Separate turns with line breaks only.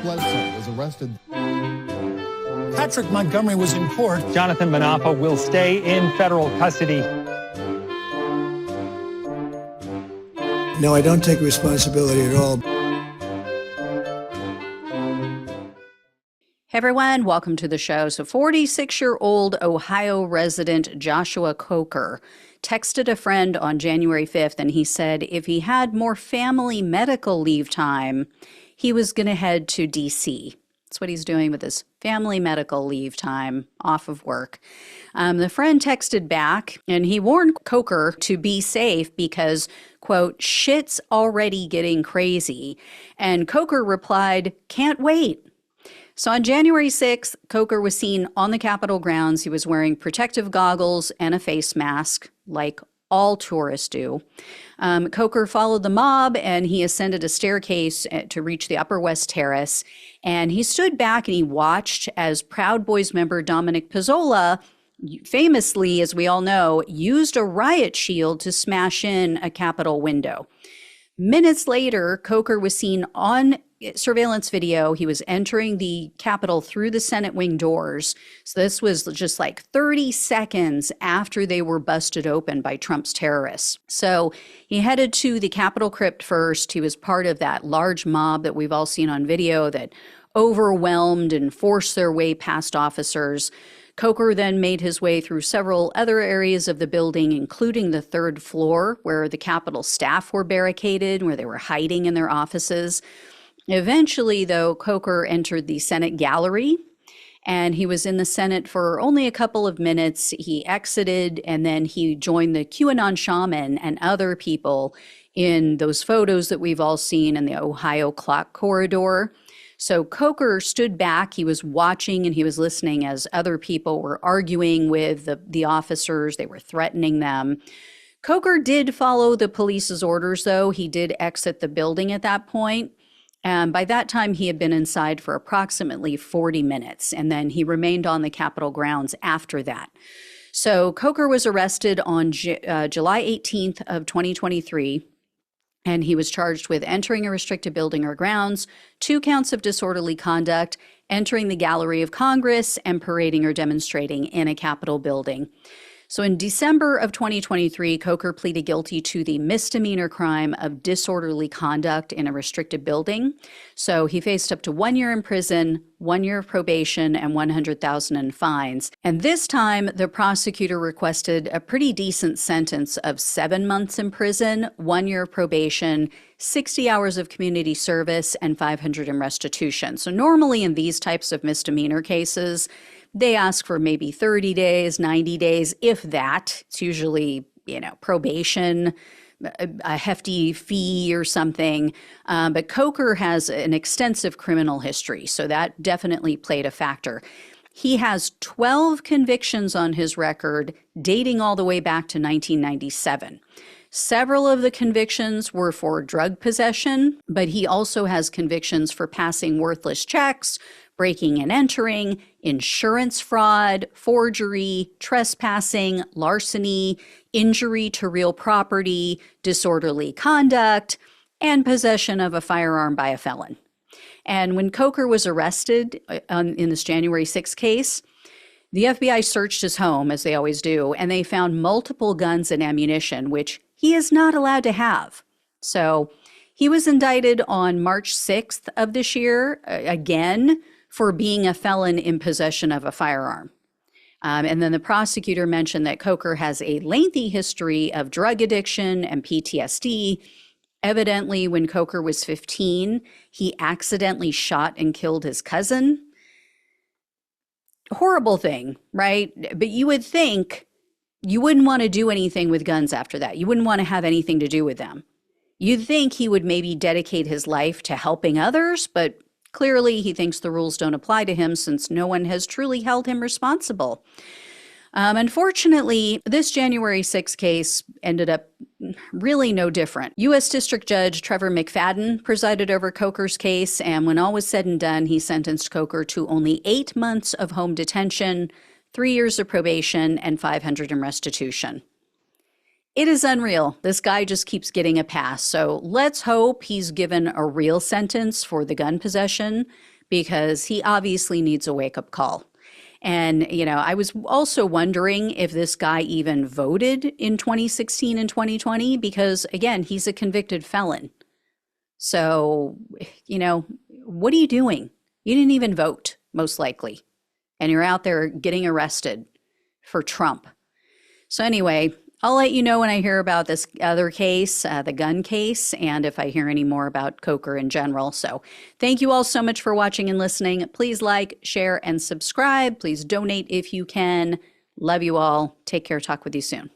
Bledsoe was arrested.
Patrick Montgomery was in court.
Jonathan Manapa will stay in federal custody.
No, I don't take responsibility at all.
Hey everyone, welcome to the show. So 46-year-old Ohio resident Joshua Coker texted a friend on January 5th, and he said if he had more family medical leave time, he was going to head to D.C. That's what he's doing with his family medical leave time off of work. The friend texted back, and he warned Coker to be safe because, quote, shit's already getting crazy. And Coker replied, can't wait. So on January 6th, Coker was seen on the Capitol grounds. He was wearing protective goggles and a face mask, like all tourists do. Coker followed the mob, and he ascended a staircase to reach the Upper West Terrace. And he stood back and he watched as Proud Boys member Dominic Pezzola, famously, as we all know, used a riot shield to smash in a Capitol window. Minutes later, Coker was seen on surveillance video. He was entering the Capitol through the Senate wing doors. So this was just like 30 seconds after they were busted open by Trump's terrorists. So he headed to the Capitol crypt first. He was part of that large mob that we've all seen on video that overwhelmed and forced their way past officers. Coker then made his way through several other areas of the building, including the third floor, where the Capitol staff were barricaded, where they were hiding in their offices. Eventually, though, Coker entered the Senate gallery, and he was in the Senate for only a couple of minutes. He exited, and then he joined the QAnon shaman and other people in those photos that we've all seen in the Ohio clock corridor. So Coker stood back, he was watching and he was listening as other people were arguing with the officers, they were threatening them. Coker did follow the police's orders, though. He did exit the building at that point. And by that time, he had been inside for approximately 40 minutes, and then he remained on the Capitol grounds after that. So Coker was arrested on July 18th of 2023, and he was charged with entering a restricted building or grounds, 2 counts of disorderly conduct, entering the Gallery of Congress, and parading or demonstrating in a Capitol building. So in December of 2023, Coker pleaded guilty to the misdemeanor crime of disorderly conduct in a restricted building. So he faced up to 1 year in prison, 1 year of probation, and $100,000 in fines. And this time, the prosecutor requested a pretty decent sentence of 7 months in prison, 1 year of probation, 60 hours of community service, and $500 in restitution. So normally in these types of misdemeanor cases, they ask for maybe 30 days, 90 days, if that. It's usually, probation, a hefty fee or something. But Coker has an extensive criminal history, so that definitely played a factor. He has 12 convictions on his record dating all the way back to 1997. Several of the convictions were for drug possession, but he also has convictions for passing worthless checks, breaking and entering, insurance fraud, forgery, trespassing, larceny, injury to real property, disorderly conduct, and possession of a firearm by a felon. And when Coker was arrested in this January 6th case, the FBI searched his home, as they always do, and they found multiple guns and ammunition, which he is not allowed to have. So he was indicted on March 6th of this year, again, for being a felon in possession of a firearm. And then the prosecutor mentioned that Coker has a lengthy history of drug addiction and PTSD. Evidently, when Coker was 15, he accidentally shot and killed his cousin. Horrible thing, right? But you would think you wouldn't want to do anything with guns after that. You wouldn't want to have anything to do with them. You'd think he would maybe dedicate his life to helping others, but clearly he thinks the rules don't apply to him since no one has truly held him responsible. Unfortunately, this January 6th case ended up really no different. U.S. District Judge Trevor McFadden presided over Coker's case, and when all was said and done, he sentenced Coker to only 8 months of home detention, 3 years of probation, and $500 in restitution. It is unreal. This guy just keeps getting a pass. So let's hope he's given a real sentence for the gun possession because he obviously needs a wake-up call. And, I was also wondering if this guy even voted in 2016 and 2020 because, again, he's a convicted felon. So, what are you doing? You didn't even vote, most likely. And you're out there getting arrested for Trump. So anyway, I'll let you know when I hear about this other case, the gun case, and if I hear any more about Coker in general. So thank you all so much for watching and listening. Please like, share, and subscribe. Please donate if you can. Love you all. Take care. Talk with you soon.